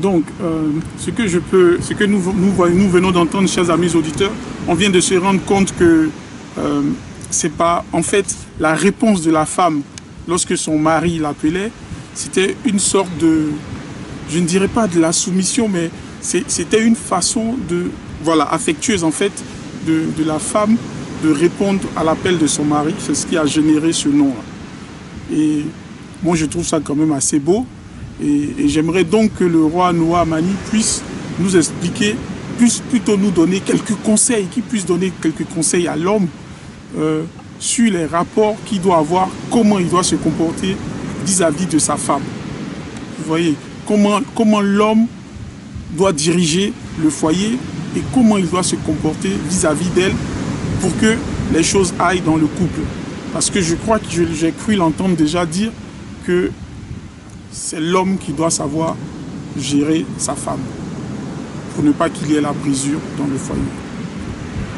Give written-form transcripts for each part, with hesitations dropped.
Donc, ce que nous venons d'entendre, chers amis auditeurs, on vient de se rendre compte que c'est pas, en fait, la réponse de la femme lorsque son mari l'appelait, c'était une sorte de, je ne dirais pas de la soumission, mais c'était une façon de, voilà, affectueuse en fait, de la femme de répondre à l'appel de son mari. C'est ce qui a généré ce nom-là. Et moi, je trouve ça quand même assez beau. Et j'aimerais donc que le roi Noah Mani puisse nous expliquer, puisse plutôt nous donner quelques conseils, qu'il puisse donner quelques conseils à l'homme sur les rapports qu'il doit avoir, comment il doit se comporter vis-à-vis de sa femme. Vous voyez, comment l'homme doit diriger le foyer et comment il doit se comporter vis-à-vis d'elle pour que les choses aillent dans le couple. Parce que je crois que j'ai cru l'entendre déjà dire que c'est l'homme qui doit savoir gérer sa femme pour ne pas qu'il y ait la brisure dans le foyer.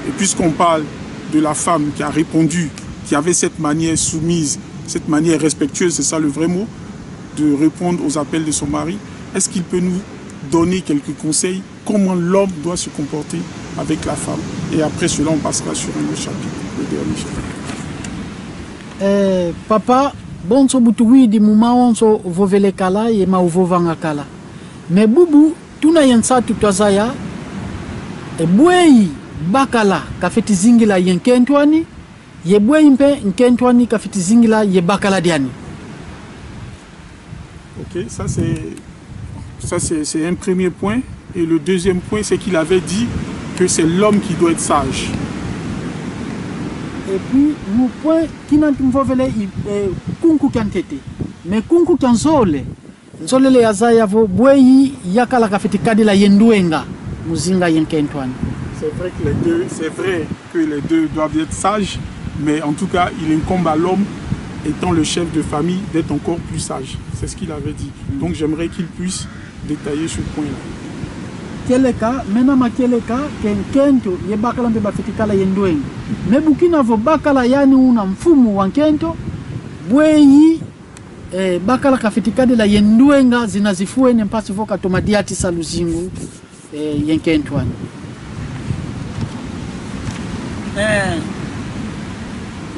Et puisqu'on parle de la femme qui a répondu, qui avait cette manière soumise, cette manière respectueuse, c'est ça le vrai mot, de répondre aux appels de son mari, est-ce qu'il peut nous donner quelques conseils comment l'homme doit se comporter avec la femme? Et après cela, on passera sur un autre chapitre, le dernier chapitre. Papa, bonso butuwi di muma onso vovele kala ye ma uvovanga kala. Me bubu tuna yensa tutazaya e bwei bakala kafeti zingila yenkentwani ye bwei mpe nkentwani kafeti zingila ye bakala diani. Ok, ça c'est un premier point. Et le deuxième point, c'est qu'il avait dit que c'est l'homme qui doit être sage. Et puis, le point qui n'a pas fait kunku kantete. Mais kunku kanzole. Nzole le azaya vo bweyi yakala kafeti kadila yenduenga muzinga yenkentwani. C'est vrai que les deux doivent être sages, mais en tout cas, il incombe à l'homme, étant le chef de famille, d'être encore plus sage. C'est ce qu'il avait dit. Donc j'aimerais qu'il puisse détailler ce point-là. Keleka, maintenant keleka, kenkento ye bakala mbe bafetikala yenduenga. Me bukina vo bakala yani una mfumu wa nkento, bweyi bakala kafetikade la yenduenga zinazifue nempasi voka tomadiati saluzingu yenkentwani.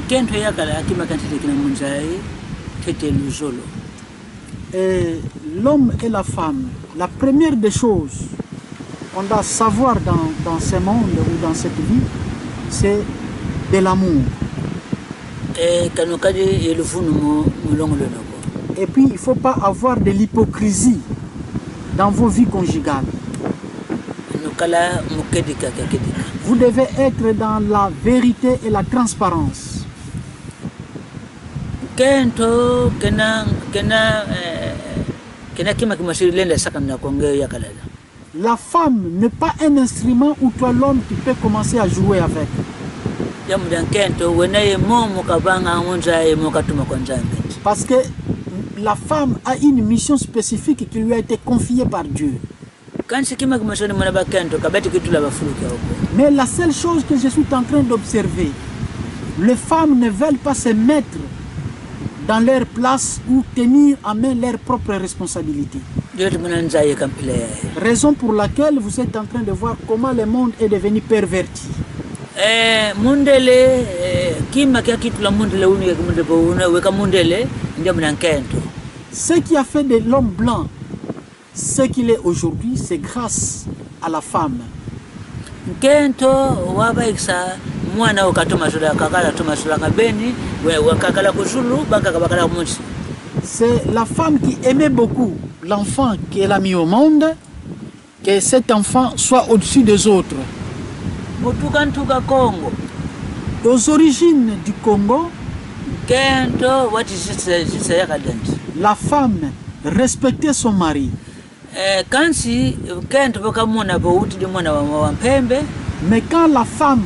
Kento yakala akima kantite kina munzai tete luzolo. L'homme et la femme, la première des choses qu'on doit savoir dans ce monde ou dans cette vie, c'est de l'amour. Et puis il ne faut pas avoir de l'hypocrisie dans vos vies conjugales. Vous devez être dans la vérité et la transparence. La femme n'est pas un instrument où toi l'homme tu peux commencer à jouer avec. Parce que la femme a une mission spécifique qui lui a été confiée par Dieu. Mais la seule chose que je suis en train d'observer, les femmes ne veulent pas se mettre dans leur place ou tenir en main leurs propres responsabilités. Raison pour laquelle vous êtes en train de voir comment le monde est devenu perverti. Ce qui a fait de l'homme blanc ce qu'il est aujourd'hui, c'est grâce à la femme. C'est la femme qui aimait beaucoup l'enfant qu'elle a mis au monde, que cet enfant soit au-dessus des autres. Aux origines du Congo, la femme respectait son mari. Mais quand la femme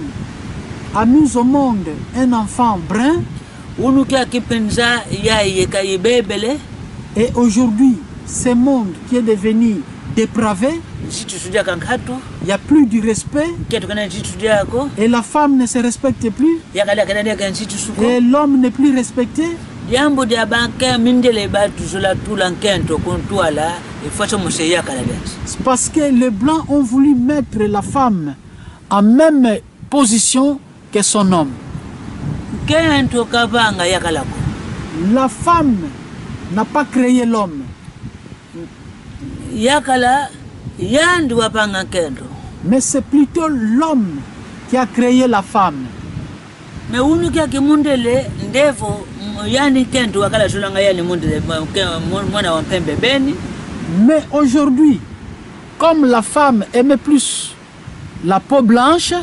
a mis au monde un enfant brun, et aujourd'hui, ce monde qui est devenu dépravé, il n'y a plus du respect, et la femme ne se respecte plus, et l'homme n'est plus respecté. C'est parce que les Blancs ont voulu mettre la femme en même position que son homme. La femme n'a pas créé l'homme. Mais c'est plutôt l'homme qui a créé la femme. Mais aujourd'hui, comme la femme aimait plus la peau blanche,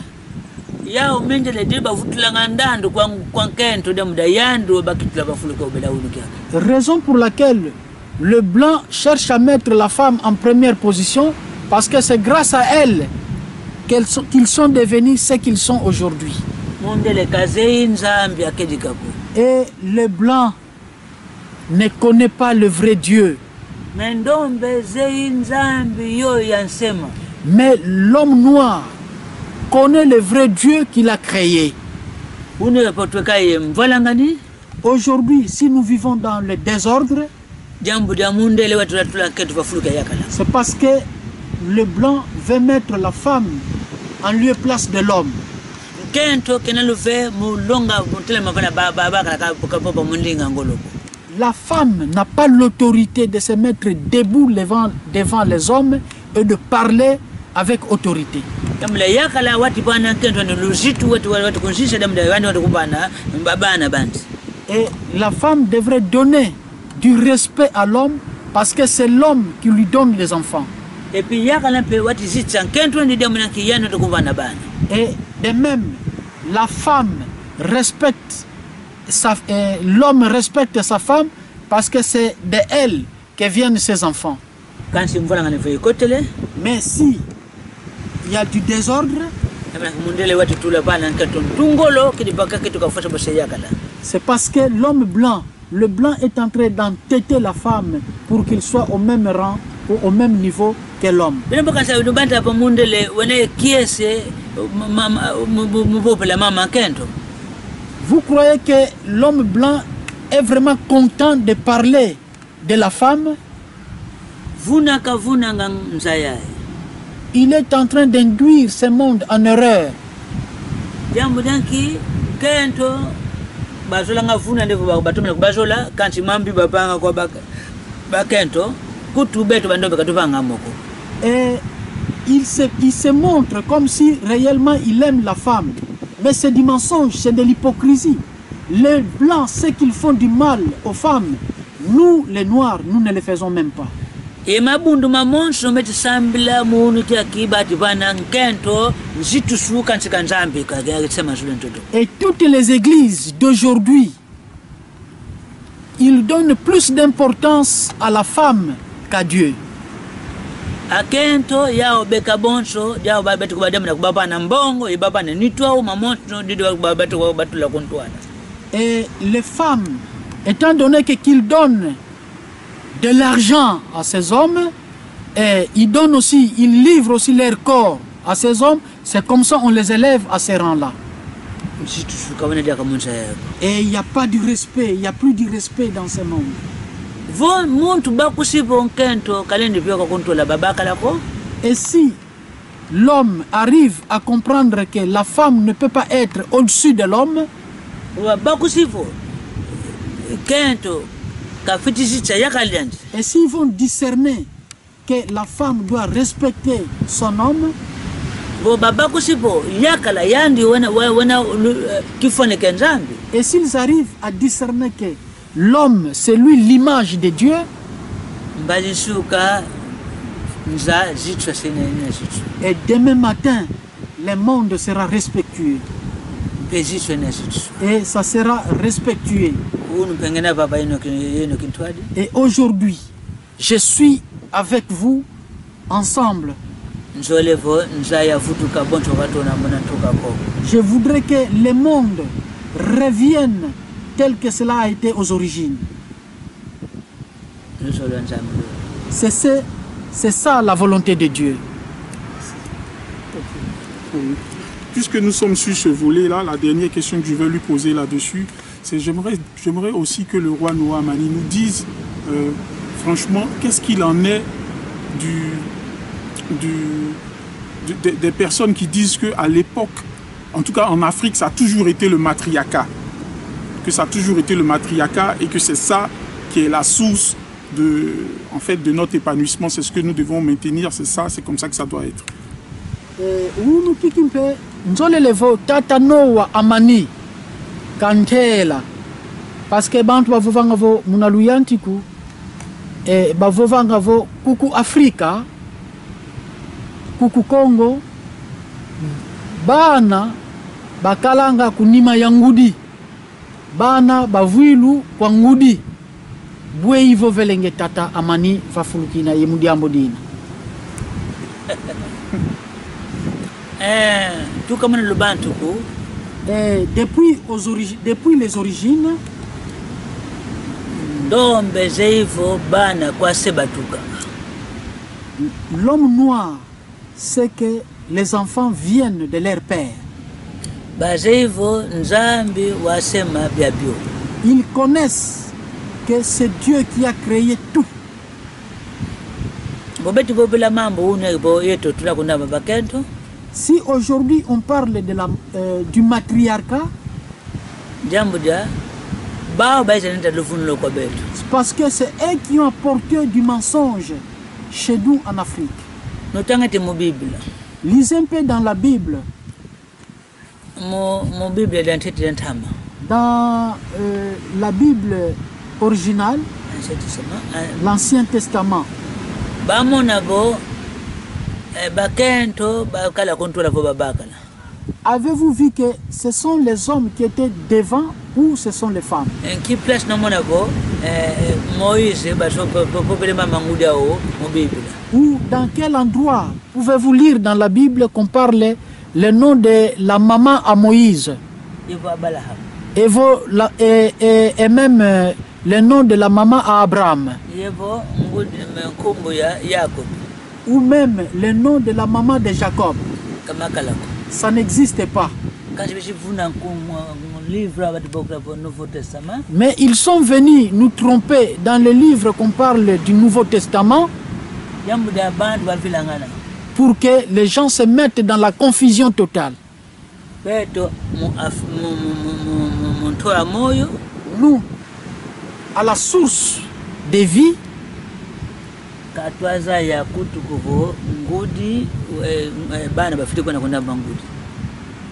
raison pour laquelle le blanc cherche à mettre la femme en première position, parce que c'est grâce à elle qu'ils sont devenus ce qu'ils sont aujourd'hui. Et le blanc ne connaît pas le vrai Dieu. Mais l'homme noir connaît le vrai Dieu qu'il a créé. Aujourd'hui, si nous vivons dans le désordre, c'est parce que le blanc veut mettre la femme en lieu place de l'homme. La femme n'a pas l'autorité de se mettre debout devant les hommes et de parler avec autorité. Et la femme devrait donner du respect à l'homme parce que c'est l'homme qui lui donne les enfants. Et de même, la femme respecte l'homme respecte sa femme parce que c'est de elle que viennent ses enfants. Mais si il y a du désordre, c'est parce que l'homme blanc, le blanc est en train d'entêter la femme pour qu'il soit au même rang ou au même niveau que l'homme. Vous croyez que l'homme blanc est vraiment content de parler de la femme? Il est en train d'induire ce monde en erreur. Et il se montre comme si réellement il aime la femme. Mais c'est du mensonge, c'est de l'hypocrisie. Les blancs, ceux qui font du mal aux femmes, nous, les noirs, nous ne le faisons même pas. Et toutes les églises d'aujourd'hui, ils donnent plus d'importance à la femme qu'à Dieu. Et les femmes, étant donné qu'ils donnent de l'argent à ces hommes, et ils livrent aussi leur corps à ces hommes, c'est comme ça on les élève à ces rangs-là. Et il n'y a pas de respect, il n'y a plus de respect dans ce monde. Et si l'homme arrive à comprendre que la femme ne peut pas être au-dessus de l'homme, et s'ils vont discerner que la femme doit respecter son homme, et s'ils arrivent à discerner que l'homme, c'est lui l'image de Dieu, et demain matin, le monde sera respectueux. Et ça sera respectué. Et aujourd'hui, je suis avec vous ensemble. Je voudrais que le monde revienne tel que cela a été aux origines. C'est ça la volonté de Dieu. Puisque nous sommes sur ce volet-là, la dernière question que je vais lui poser là-dessus, c'est j'aimerais aussi que le roi Noah Mani nous dise franchement qu'est-ce qu'il en est des personnes qui disent qu'à l'époque, en tout cas en Afrique, ça a toujours été le matriarcat. Que ça a toujours été le matriarcat et que c'est ça qui est la source en fait, de notre épanouissement. C'est ce que nous devons maintenir, c'est ça, c'est comme ça que ça doit être. Unu kikimpe nzolelevo tata Noa amani kantela parce que bantu bavovanga vo munaluyantiku bavovanga vo kuku Afrika kuku Congo bana bakalanga kunima ya ngudi bana bavuilu kwa ngudi bwe ivo velenge tata amani fafulukina yemudiambo dina. Tout comme le Bantuku. Depuis les origines, l'homme noir sait que les enfants viennent de leur père. Ils connaissent que c'est Dieu qui a créé tout. Si aujourd'hui on parle du matriarcat, c'est parce que c'est eux qui ont apporté du mensonge chez nous en Afrique. Lisez un peu dans la Bible. Dans la Bible originale, l'Ancien Testament. Avez-vous vu que ce sont les hommes qui étaient devant ou ce sont les femmes? Ou dans quel endroit pouvez-vous lire dans la Bible qu'on parle le nom de la maman à Moïse et même le nom de la maman à Abraham? Ou même le nom de la maman de Jacob? Ça n'existe pas. Mais ils sont venus nous tromper dans le livre qu'on parle du Nouveau Testament pour que les gens se mettent dans la confusion totale. Nous, à la source des vies,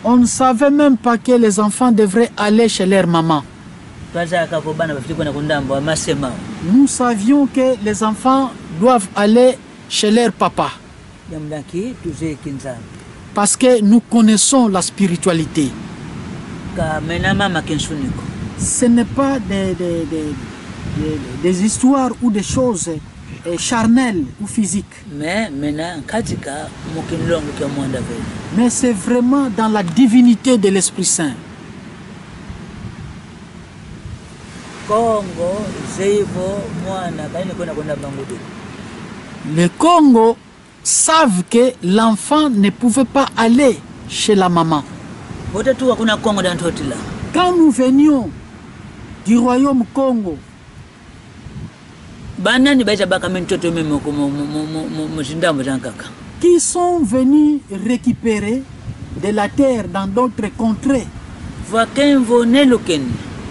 on ne savait même pas que les enfants devraient aller chez leur maman. Nous savions que les enfants doivent aller chez leur papa. Parce que nous connaissons la spiritualité. Ce n'est pas des histoires ou des choses charnel ou physique. Mais c'est vraiment dans la divinité de l'Esprit Saint. Les Congo savent que l'enfant ne pouvait pas aller chez la maman. Quand nous venions du royaume Congo, qui sont venus récupérer de la terre dans d'autres contrées.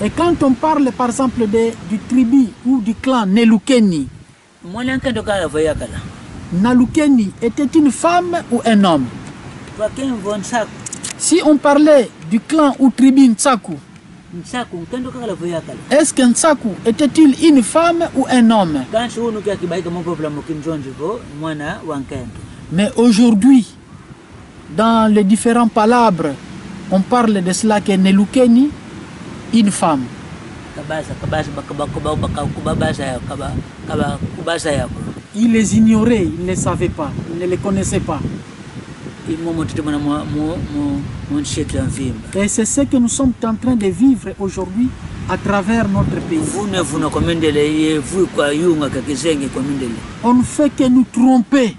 Et quand on parle par exemple du tribu ou du clan Nelukeni, Nalukeni était une femme ou un homme? Si on parlait du clan ou tribu Ntsaku, est-ce que Ntsaku était-il une femme ou un homme? Mais aujourd'hui, dans les différents palabres, on parle de cela que Nelukeni, une femme. Il les ignorait, il ne les savait pas, il ne les connaissait pas. Et c'est ce que nous sommes en train de vivre aujourd'hui à travers notre pays. On ne fait que nous tromper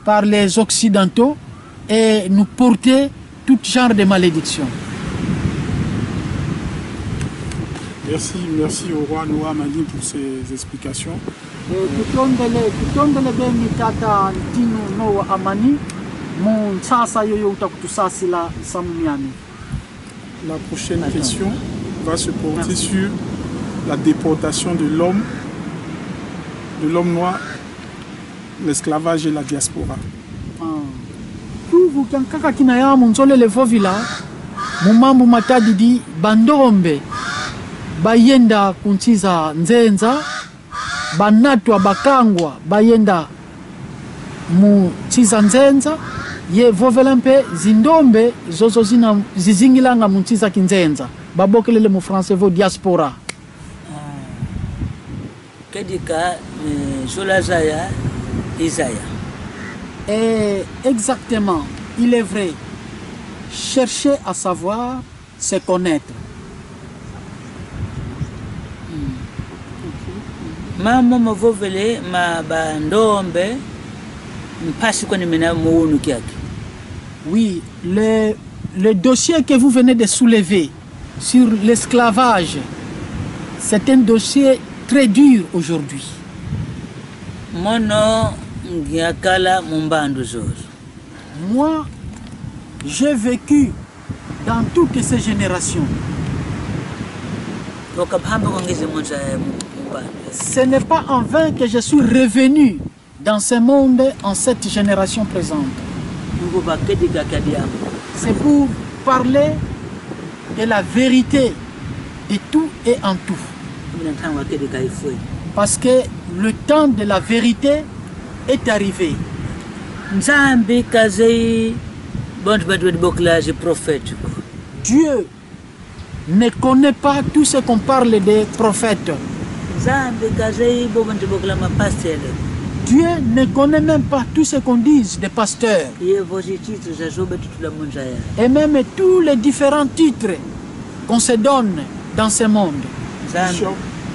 par les Occidentaux et nous porter tout genre de malédiction. Merci au roi Noa Mani pour ces explications. Tutondele bengi tata ntino no amani mon sasa yoyo utakutusasila samumiani. La prochaine question va se porter sur la déportation de l'homme noir, l'esclavage et la diaspora. Tuvu kaka kinaya munzole levovila mumambu matadidi bandombe bayenda kunchiza nzenza banatwa bakangwa bayenda mu chiza nzenza ye vovela mpe zindombe zozo zizingilanga mu chiza kinzenza babokelele mu français vo diaspora. Kedika Zolazaya Isaya. Exactement, il est vrai. Chercher à savoir, c'est connaître. Mama mavovele ma bandombe mpasi kwa nimena muunu kiaki. Oui, le dossier que vous venez de soulever sur l'esclavage, c'est un dossier très dur aujourd'hui. Mono ngiakala mumbandu zozo. Moi, j'ai vécu dans toutes ces générations. Ce n'est pas en vain que je suis revenu dans ce monde en cette génération présente. C'est pour parler de la vérité de tout et en tout. Parce que le temps de la vérité est arrivé. Dieu ne connaît pas tout ce qu'on parle des prophètes. Dieu ne connaît même pas tout ce qu'on dit des pasteurs. Et même tous les différents titres qu'on se donne dans ce monde.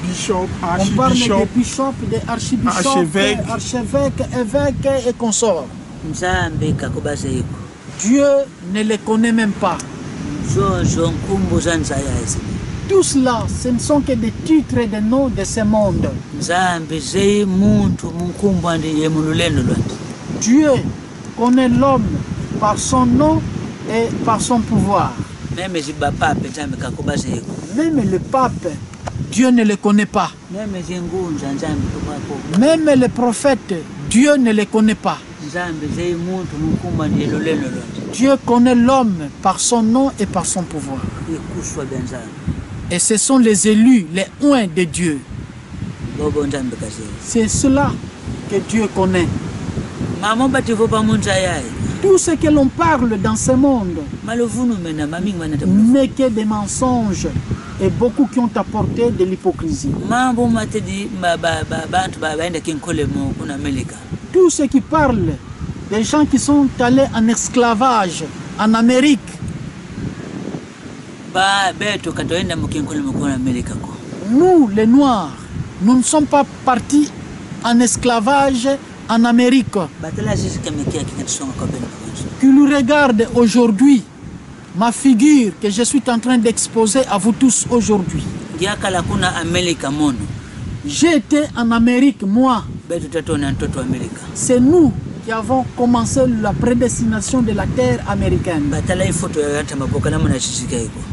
Bishop, on parle de bishop, d'archibishop, archevêque, évêque et consorts. Dieu ne les connaît même pas. Tout cela, ce ne sont que des titres et des noms de ce monde. Dieu connaît l'homme par son nom et par son pouvoir. Même le pape, Dieu ne le connaît pas. Même les prophètes, Dieu ne les connaît pas. Dieu connaît l'homme par son nom et par son pouvoir. Et ce sont les élus, les oints de Dieu. C'est cela que Dieu connaît. Tout ce que l'on parle dans ce monde n'est que des mensonges et beaucoup qui ont apporté de l'hypocrisie. Tout ce qui parle des gens qui sont allés en esclavage en Amérique. Nous, les Noirs, nous ne sommes pas partis en esclavage en Amérique. Qui nous regarde aujourd'hui, ma figure que je suis en train d'exposer à vous tous aujourd'hui. J'ai été en Amérique, moi. C'est nous qui avons commencé la prédestination de la terre américaine.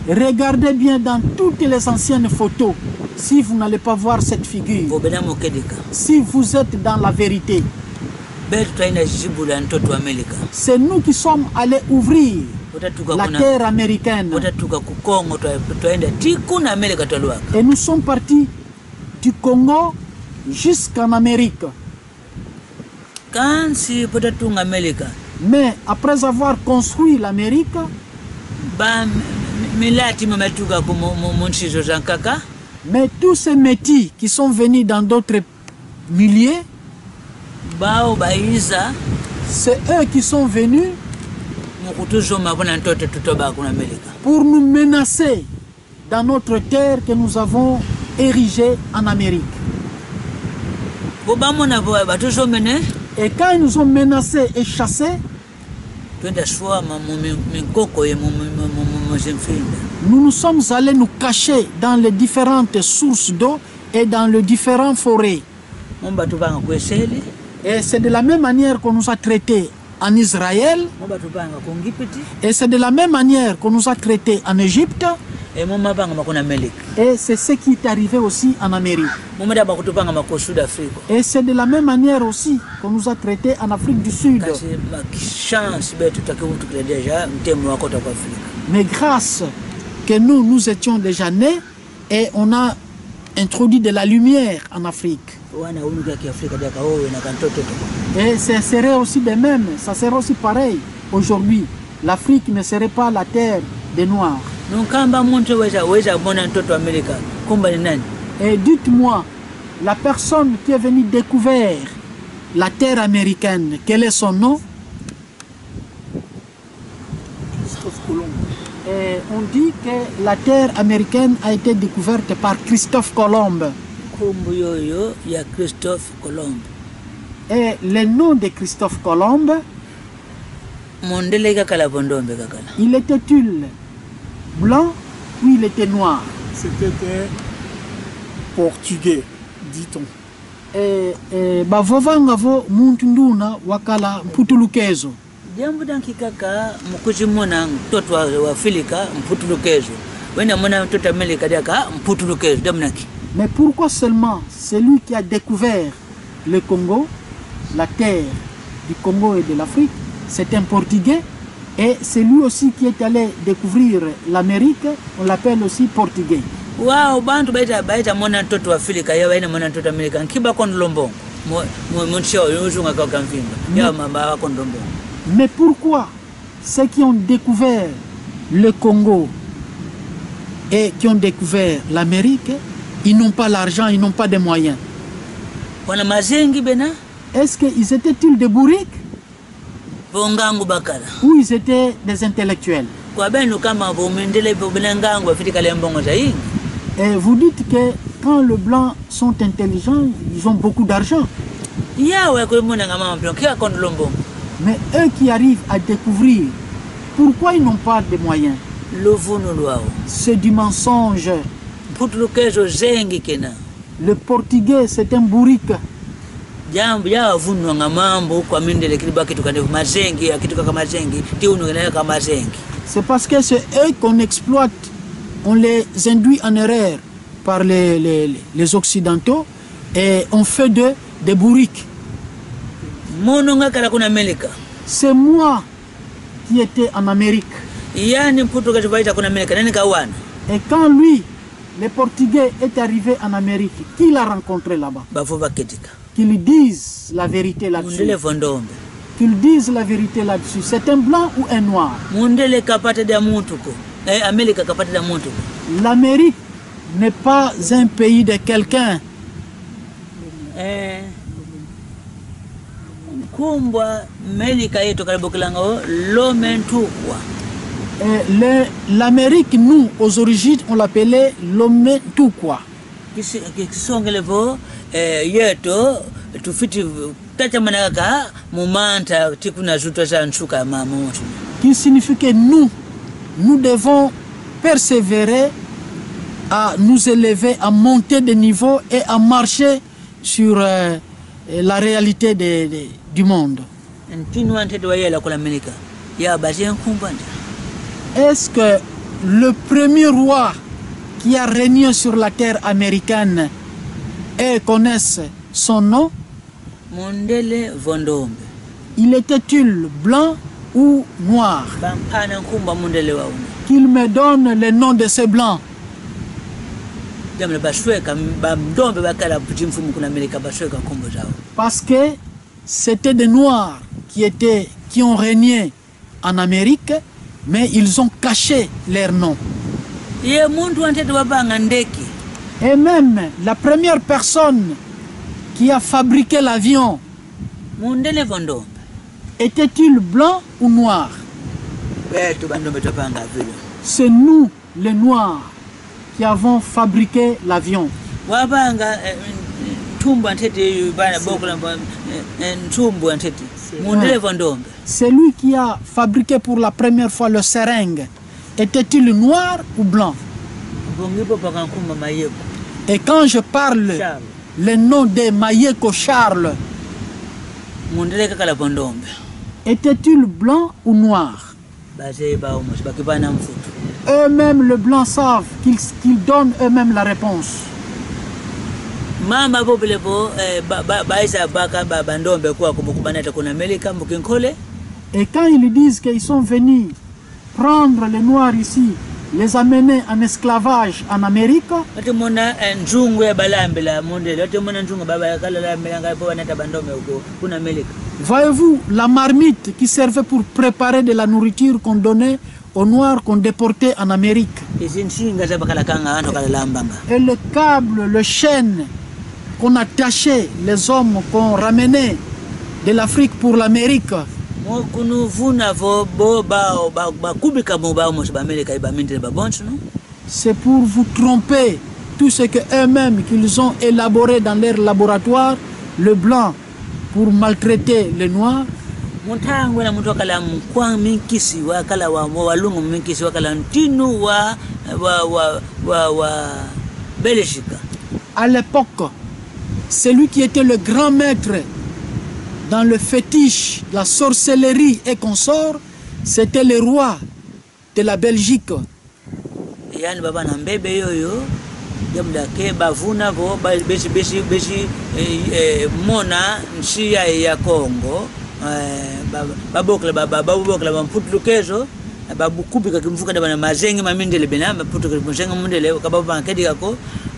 Regardez bien dans toutes les anciennes photos, si vous n'allez pas voir cette figure. Si vous êtes dans la vérité. C'est nous qui sommes allés ouvrir la terre américaine. Et nous sommes partis du Congo jusqu'en Amérique. Mais après avoir construit l'Amérique, mais tous ces métis qui sont venus dans d'autres milliers, c'est eux qui sont venus pour nous menacer dans notre terre que nous avons érigée en Amérique. Et quand ils nous ont menacés et chassés, nous nous sommes allés nous cacher dans les différentes sources d'eau et dans les différentes forêts. Momba tupanga kweseli. Et c'est de la même manière qu'on nous a traités en Israël. Momba tupanga kungipiti. Et c'est de la même manière qu'on nous a traités en Égypte. E momba banga makuna Melik. Et c'est ce qui est arrivé aussi en Amérique. Momba da bakutupanga mako Sud Afrique. Et c'est de la même manière aussi qu'on nous a traités en Afrique du Sud. Kasi chance betu takimutu kile déjà mtemu wakota kwa Afrique. Mais grâce que nous étions déjà nés et on a introduit de la lumière en Afrique. Et ce serait aussi de même, ça serait aussi pareil. Aujourd'hui, l'Afrique ne serait pas la terre des Noirs. Et dites-moi, la personne qui est venue découvrir la terre américaine, quel est son nom? Christophe Colomb. Et on dit que la terre américaine a été découverte par Christophe Colomb. Et le nom de Christophe Colomb, il était-il blanc ou il était noir? C'était portugais, dit-on. Et bavovangavo muntu nduna wakala mputulukezo. Jambo danki kaka mukuzimona mtoto wa Afrika mputulukezo. Wena mwana mtoto Amerika daka mputulukezo damnaki. Mais pourquoi seulement celui qui a découvert le Congo, la terre du Congo et de l'Afrique, c'est un Portugais, et c'est lui aussi qui est allé découvrir l'Amérique, on l'appelle aussi Portugais. Wow, bantu baita mwana mtoto wa Afrika ya waina mwana mtoto Amerika nkiba kon lombo monchio yuzunga kwa kamvimba ya mamba kon lombo. Mais pourquoi ceux qui ont découvert le Congo et qui ont découvert l'Amérique, ils n'ont pas l'argent, ils n'ont pas de moyens? Est-ce qu'ils étaient-ils des bourriques ou ils étaient des intellectuels? Et vous dites que quand les Blancs sont intelligents, ils ont beaucoup d'argent. Mais eux qui arrivent à découvrir, pourquoi ils n'ont pas de moyens? C'est du mensonge. Le Portugais, c'est un bourrique. C'est parce que c'est eux qu'on exploite, on les induit en erreur par les Occidentaux et on fait d'eux des bourriques. C'est moi qui étais en Amérique. Et quand lui, le Portugais, est arrivé en Amérique, qui l'a rencontré là-bas? Qu'ils disent la vérité là-dessus. Qu'ils disent la vérité là-dessus. C'est un blanc ou un noir? L'Amérique n'est pas un pays de quelqu'un. L'Amérique, nous, aux origines, on l'appelait l'homme tout quoi. Qui signifie que nous devons persévérer à nous élever, à monter de niveau et à marcher sur la réalité du monde. Est-ce que le premier roi qui a régné sur la terre américaine et connaissent son nom? Il était-il blanc ou noir? Qu'il me donne le nom de ce blanc. Parce que c'était des noirs qui ont régné en Amérique, mais ils ont caché leur nom. Et même la première personne qui a fabriqué l'avion, était-il blanc ou noir? C'est nous, les Noirs, qui avons fabriqué l'avion. C'est lui qui a fabriqué pour la première fois le seringue. Était-il noir ou blanc? Et quand je parle le nom de Mayeko Charles mundeleka kala pondombe était-il blanc ou noir? base ba umo bakibana mfutu Eux-mêmes, le blanc savent qu'ils donnent eux-mêmes la réponse. mama popele po baisa baka bandombe kwa kumukubana ta kuna Amerika mukinkole. Et quand ils disent qu'ils sont venus prendre les Noirs ici, les amener en esclavage en Amérique, voyez-vous la marmite qui servait pour préparer de la nourriture qu'on donnait aux Noirs qu'on déportait en Amérique. Et le câble, le chêne qu'on attachait les hommes qu'on ramenait de l'Afrique pour l'Amérique. C'est pour vous tromper. Tout ce qu'eux-mêmes qu'ils ont élaboré dans leur laboratoire, le blanc pour maltraiter les noirs. À l'époque, celui qui était le grand maître dans le fétiche, la sorcellerie et consorts, c'était le roi de la Belgique.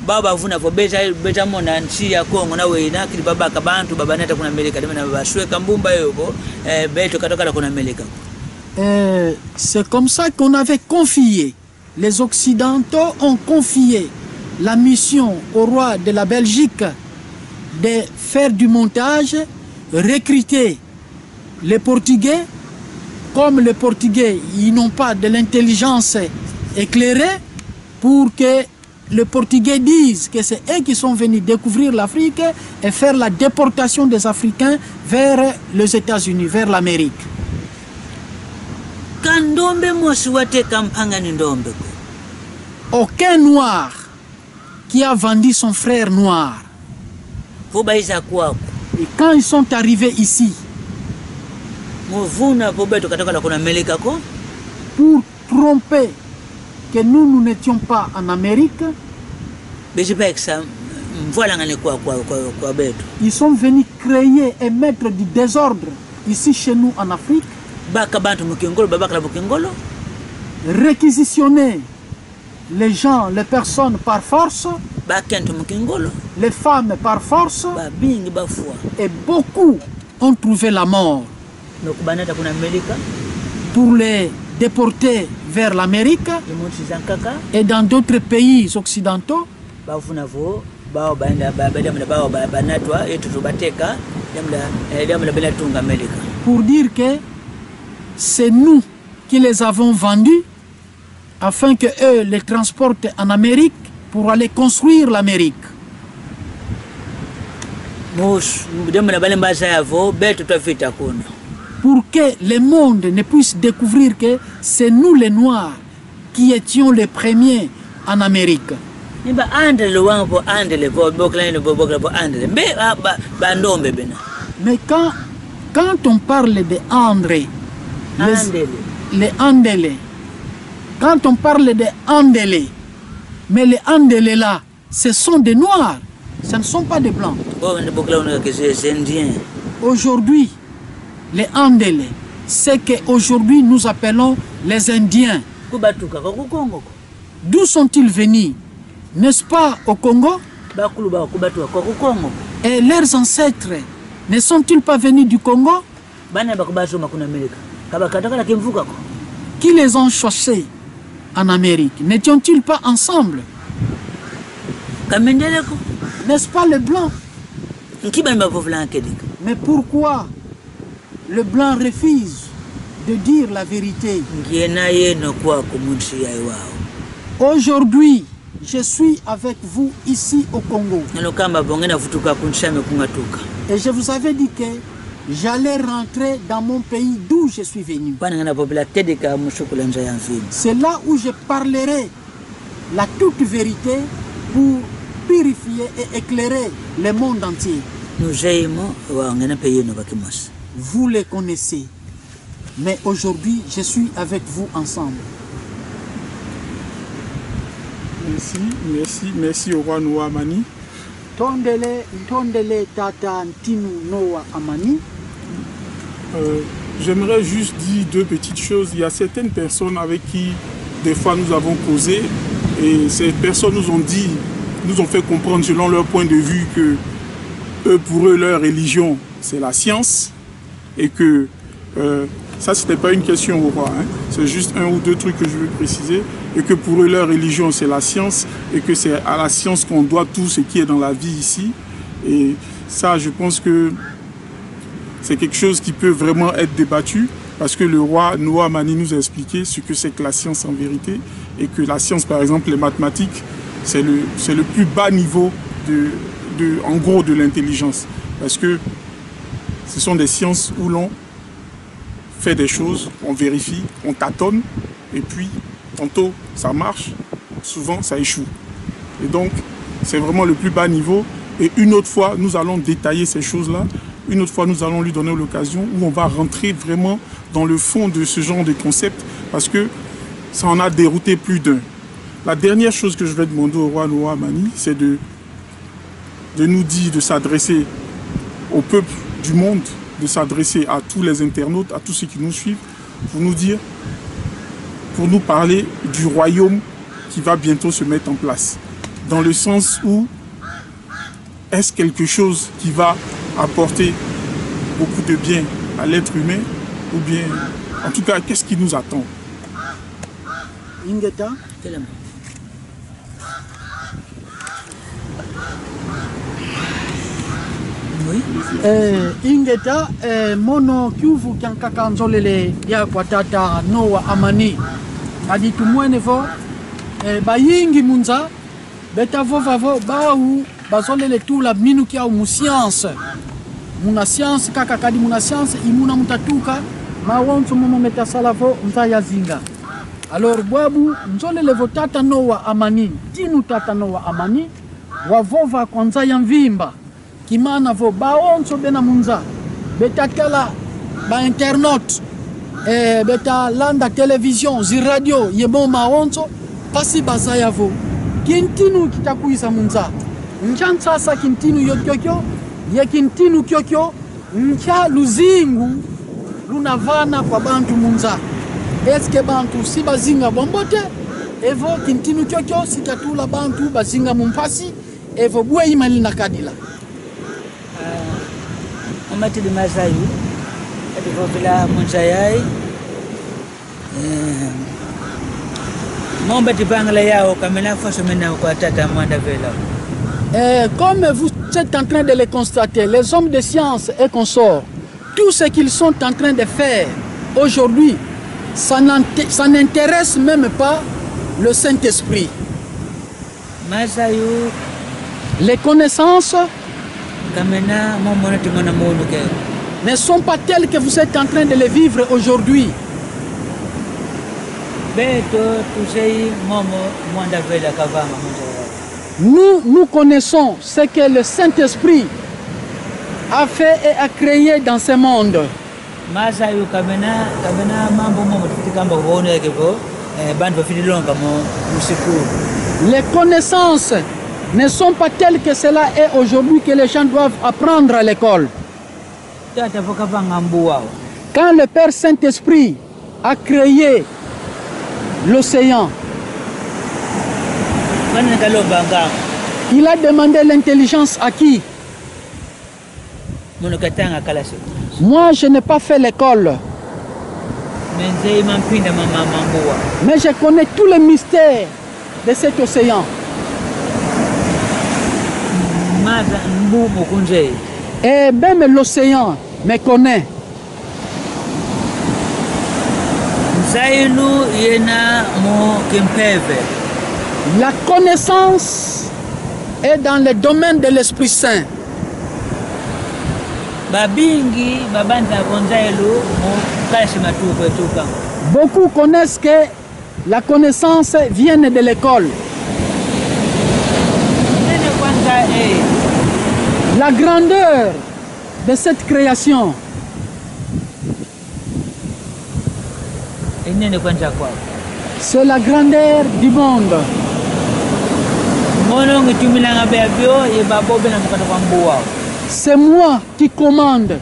Baba vuna fo beja mona nchi ya Kongo na weina kili baba kabantu baba neta kuna Amerika na bashwe kambumba yoko beto katoka kuna Amerika. C'est comme ça qu'on avait confié, les Occidentaux ont confié la mission au roi de la Belgique de faire du montage, recruter les Portugais. Comme les Portugais, ils n'ont pas de l'intelligence éclairée, pour que les Portugais disent que c'est eux qui sont venus découvrir l'Afrique et faire la déportation des Africains vers les États-Unis, vers l'Amérique. Aucun noir qui a vendu son frère noir. Et quand ils sont arrivés ici, pour tromper que nous n'étions pas en Amérique, ils sont venus créer et mettre du désordre ici chez nous en Afrique, réquisitionner les gens, les personnes par force, les femmes par force, et beaucoup ont trouvé la mort. Pour les déportés vers l'Amérique et dans d'autres pays occidentaux. Pour dire que c'est nous qui les avons vendus afin que eux les transportent en Amérique pour aller construire l'Amérique. Pour que le monde ne puisse découvrir que c'est nous les Noirs qui étions les premiers en Amérique. Mais quand on parle de André, les Andélé, quand on parle de Andélé, mais les Andélé là, ce sont des Noirs, ce ne sont pas des Blancs. Aujourd'hui, les Andélé, c'est qu'aujourd'hui nous appelons les Indiens. D'où sont-ils venus? N'est-ce pas au Congo? Et leurs ancêtres, ne sont-ils pas venus du Congo? Qui les ont chassés en Amérique? N'étions-ils pas ensemble? N'est-ce pas les Blancs? Mais pourquoi le Blanc refuse de dire la vérité? Aujourd'hui, je suis avec vous ici au Congo. Et je vous avais dit que j'allais rentrer dans mon pays d'où je suis venu. C'est là où je parlerai la toute vérité pour purifier et éclairer le monde entier. Vous les connaissez. Mais aujourd'hui, je suis avec vous ensemble. Merci au roi Noah Amani. Tondele tata ntinu Noah Amani. J'aimerais juste dire deux petites choses. Il y a certaines personnes avec qui, des fois, nous avons causé, et ces personnes nous ont fait comprendre selon leur point de vue que pour eux, leur religion, c'est la science, et que ça, c'était pas une question au roi, hein. C'est juste un ou deux trucs que je veux préciser, et que pour eux, leur religion, c'est la science, et que c'est à la science qu'on doit tout ce qui est dans la vie ici. Et ça, je pense que c'est quelque chose qui peut vraiment être débattu, parce que le roi Noah Amani nous a expliqué ce que c'est que la science en vérité, et que la science, par exemple, les mathématiques, c'est le plus bas niveau en gros de l'intelligence, parce que ce sont des sciences où l'on fait des choses, on vérifie, on tâtonne, et puis tantôt ça marche, souvent ça échoue. Et donc c'est vraiment le plus bas niveau, et une autre fois nous allons détailler ces choses-là, une autre fois nous allons lui donner l'occasion où on va rentrer vraiment dans le fond de ce genre de concept, parce que ça en a dérouté plus d'un. La dernière chose que je vais demander au roi Noah Amani, c'est de nous dire, de s'adresser au peuple du monde, de s'adresser à tous les internautes, à tous ceux qui nous suivent, pour nous dire, pour nous parler du royaume qui va bientôt se mettre en place. Dans le sens où, est-ce quelque chose qui va apporter beaucoup de bien à l'être humain, ou bien, en tout cas, qu'est-ce qui nous attend? Ingeta. Oui. Ingeta mono kiuvu kyankaka nzolele ya kwa tata Noah Amani adi tumwene vo bayingi munza beta vovavo bau bazolele tula minu kia mu science muna science kaka kadi muna science imuna mutatuka mawonso momo metasalavo mzaya zinga. Alors bwabu nzolele vo tata Noah Amani tinu tata Noah Amani wavova kwanza ya mvimba kimana vo baonso bena munza betakala ba internaute beta landa television zi radio yebo maonso pasi bazaya vo kintinu kitakuisa munza nchansa sa kintinu yokyokyo ye kintinu kyokyo ncha luzingu lunavana kwa bantu munza eske bantu si bazinga bombote evo kintinu kyokyo sitatula bantu bazinga mumpasi evo bwe imali nakadila Matili masayu atifopila munchayai momba tipangala yao kamena foso mena kwa tata mwanda vela. Comme vous êtes en train de le constater, les hommes de science et consorts, tout ce qu'ils sont en train de faire aujourd'hui, ça n'intéresse même pas le Saint-Esprit. Masayu les connaissances ne sont pas telles que vous êtes en train de les vivre aujourd'hui. Nous connaissons ce que le Saint-Esprit a fait et a créé dans ce monde. Les connaissances ne sont pas telles que cela est aujourd'hui que les gens doivent apprendre à l'école. Quand le Père Saint-Esprit a créé l'océan, il a demandé l'intelligence à qui? Moi, je n'ai pas fait l'école. Mais je connais tous les mystères de cet océan. Et même l'océan me connaît. La connaissance est dans le domaine de l'Esprit Saint. Beaucoup connaissent que la connaissance vient de l'école. La grandeur de cette création, c'est la grandeur du monde. C'est moi qui commande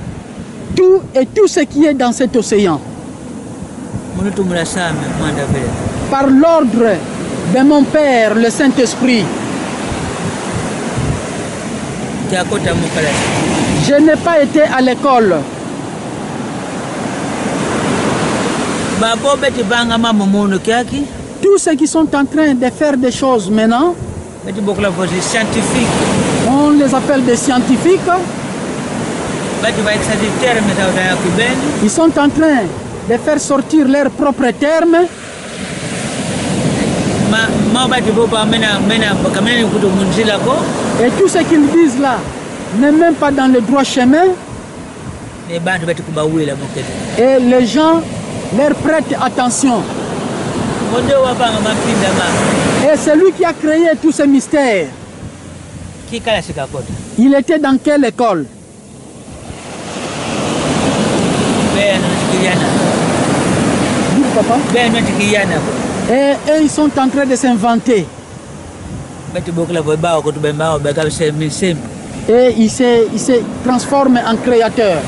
tout et tout ce qui est dans cet océan. Par l'ordre de mon Père, le Saint-Esprit. Je n'ai pas été à l'école. Tous ceux qui sont en train de faire des choses maintenant, on les appelle des scientifiques. Ils sont en train de faire sortir leurs propres termes. Et tout ce qu'ils disent là n'est même pas dans le droit chemin. Et les gens leur prêtent attention. Et c'est lui qui a créé tous ces mystères. Il était dans quelle école? Papa? Et ils sont en train de s'inventer. Et il se transforme en créateur.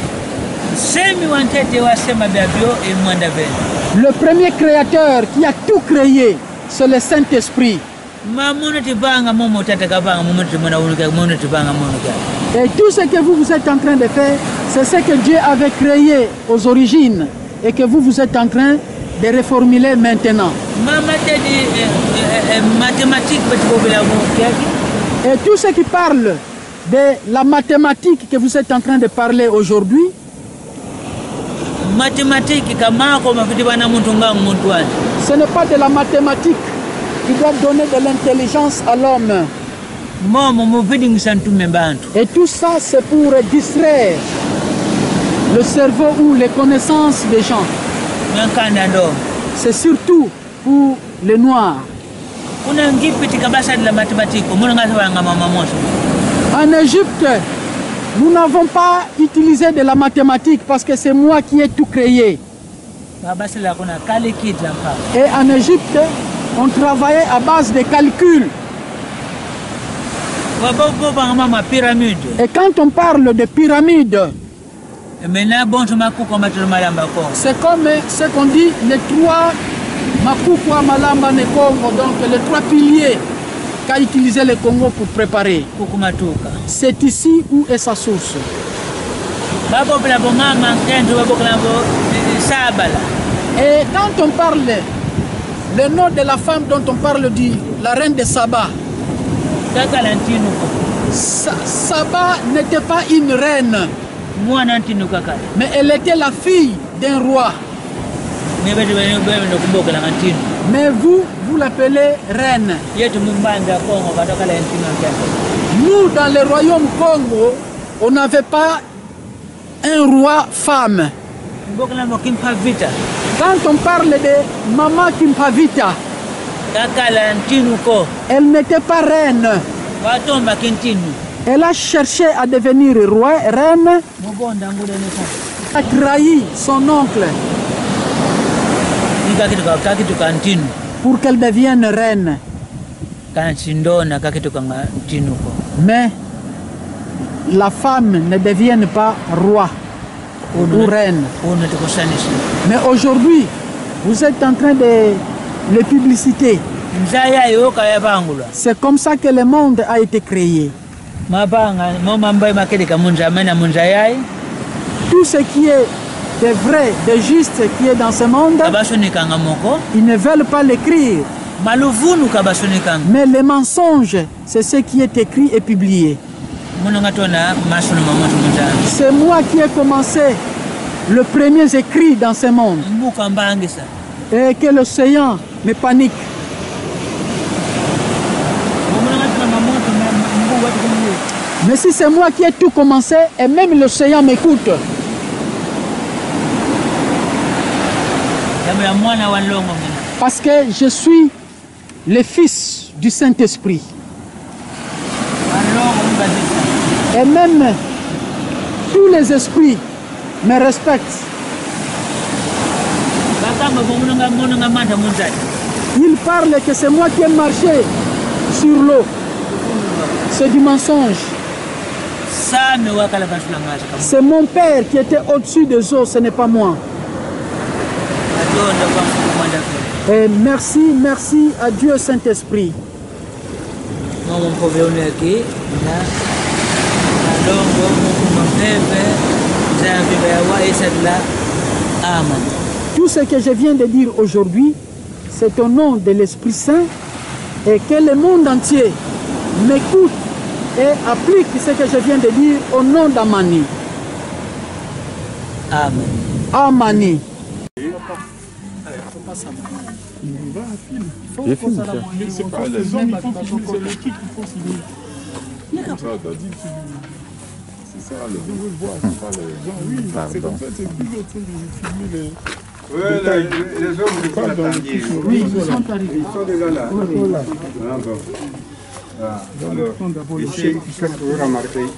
Le premier créateur qui a tout créé, c'est le Saint-Esprit. Et tout ce que vous êtes en train de faire, c'est ce que Dieu avait créé aux origines et que vous êtes en train de reformuler maintenant. Et tout ce qui parle de la mathématique que vous êtes en train de parler aujourd'hui, ce n'est pas de la mathématique qui doit donner de l'intelligence à l'homme. Et tout ça, c'est pour distraire le cerveau ou les connaissances des gens. C'est surtout pour les Noirs. En Égypte, nous n'avons pas utilisé de la mathématique parce que c'est moi qui ai tout créé. Et en Égypte, on travaillait à base de calculs. Et quand on parle de pyramides, c'est comme ce qu'on dit les trois Makukwa Malamba Nekongo, donc les trois piliers qu'a utilisé le Congo pour préparer. C'est ici où est sa source. Et quand on parle, le nom de la femme dont on parle dit la reine de Saba. Saba n'était pas une reine, mais elle était la fille d'un roi. Mais vous l'appelez reine. Nous, dans le royaume Congo, on n'avait pas un roi femme. Quand on parle de Maman Kimpavita, elle n'était pas reine. Elle a cherché à devenir reine. Elle a trahi son oncle pour qu'elle devienne reine. Mais la femme ne devienne pas roi ou reine. Mais aujourd'hui, vous êtes en train de les publiciter. C'est comme ça que le monde a été créé. Tout ce qui est de vrai, de juste qui est dans ce monde, ils ne veulent pas l'écrire. Mais les mensonges, c'est ce qui est écrit et publié. C'est moi qui ai commencé le premier écrit dans ce monde. Et que l'océan me panique. Mais si c'est moi qui ai tout commencé, et même l'océan m'écoute. Parce que je suis le fils du Saint-Esprit. Et Et même tous les esprits me respectent. Ils parlent que c'est moi qui ai marché sur l'eau. C'est du mensonge. C'est mon père qui était au-dessus des eaux, ce n'est pas moi. Et merci, merci à Dieu Saint-Esprit. Tout ce que je viens de dire aujourd'hui, c'est au nom de l'Esprit Saint et que le monde entier m'écoute et applique ce que je viens de dire au nom d'Amani. Amen. Amani. C'est pas les hommes, il faut finir, c'est l'équipe qu'il faut finir. C'est ça, les gens veulent voir, c'est pas les gens, oui, c'est comme ça, c'est plus autre chose de filmer les... Oui, les hommes ne sont pas attendu. Oui, ils sont arrivés. Ils sont déjà là. Oui. Ah, bon. Ah, alors, ici, vous remarquez ici,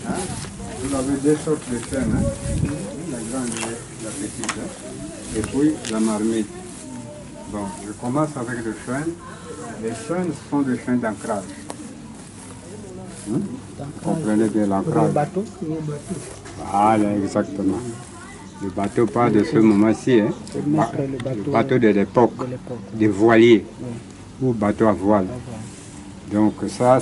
hein, vous avez deux sortes de chaînes, hein, la grande et la petite, hein, et puis la marmite. Bon, je commence avec le chêne. Les chênes sont des chênes d'ancrage. Vous comprenez bien l'ancrage. Voilà, exactement. Le bateau pas de ce moment-ci, hein. Le bateau de l'époque, des voiliers, ou bateau à voile. Donc ça,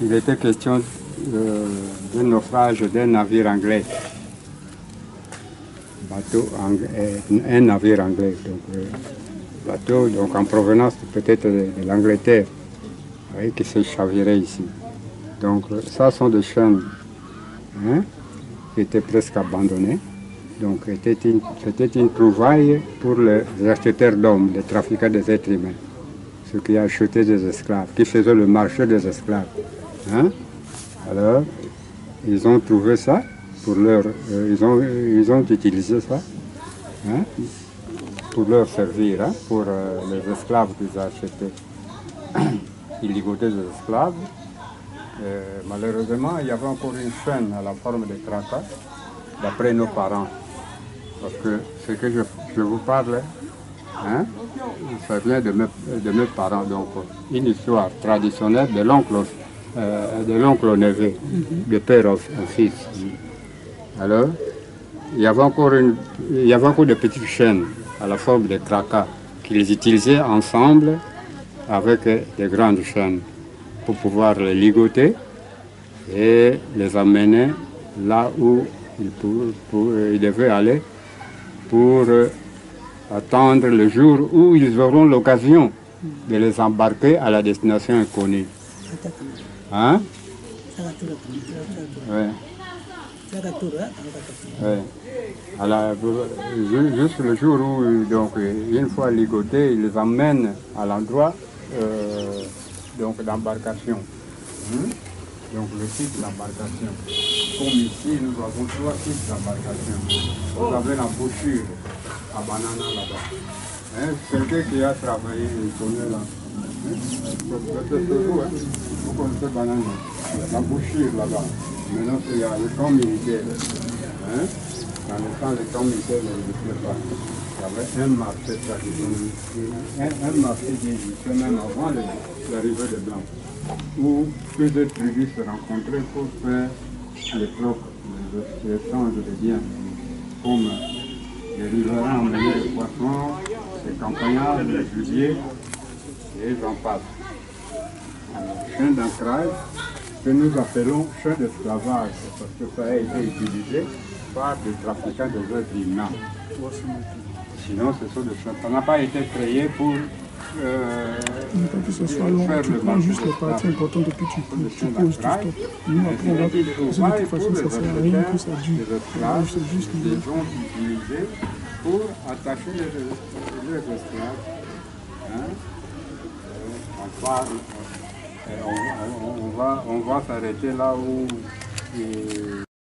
il était question d'un naufrage d'un navire anglais. Un navire anglais. Donc, bateau donc, en provenance peut-être de l'Angleterre, qui s'est chaviré ici. Donc ça sont des chaînes, hein, qui étaient presque abandonnées. Donc c'était une trouvaille pour les acheteurs d'hommes, les trafiquants des êtres humains, ceux qui achetaient des esclaves, qui faisaient le marché des esclaves. Hein? Alors, ils ont trouvé ça, pour leur, ils ont utilisé ça, hein, pour leur servir, hein, pour les esclaves qu'ils achetaient. Ils ligotaient des esclaves. Malheureusement, il y avait encore une chaîne à la forme de tracas, d'après nos parents. Parce que ce que je vous parle, hein, ça vient de mes parents. Donc, une histoire traditionnelle de l'oncle au neveu, de père au fils. Alors, il y avait encore de petites chaînes à la forme de tracas qu'ils utilisaient ensemble avec des grandes chaînes pour pouvoir les ligoter et les amener là où ils devaient aller pour attendre le jour où ils auront l'occasion de les embarquer à la destination inconnue. Hein? Oui. Oui. Juste le jour où, donc, une fois ligotés, ils les emmènent à l'endroit d'embarcation. Donc le site d'embarcation. Comme ici, nous avons 3 sites d'embarcation. Vous avez l'embouchure à Banana là-bas. Hein? Quelqu'un qui a travaillé, il connaît là. Vous connaissez Banana. L'embouchure là-bas. Maintenant, il y a le camp militaire. Hein? Dans le temps, le camp militaire n'existait pas. Il y avait un marché traditionnel, un marché qui existait même avant l'arrivée des Blancs, où plusieurs tribus se rencontraient pour faire les trocs, les échanges de biens, comme les riverains emmenaient des poissons, des campagnards, des gibiers, et j'en passe. Chien d'ancrage, que nous appelons chien d'esclavage, parce que ça a été utilisé par des trafiquants des êtres humains. Sinon, ce sont des chiens. Ça n'a pas été créé pour que ce soit long, tu prends juste les parties importantes et puis tu poses, tu stoppes. Nous, après, on va de toute façon, ça sert à rien, tout ça dure. C'est juste les ont utilisés pour attacher les esclaves. Hein? On va s'arrêter là où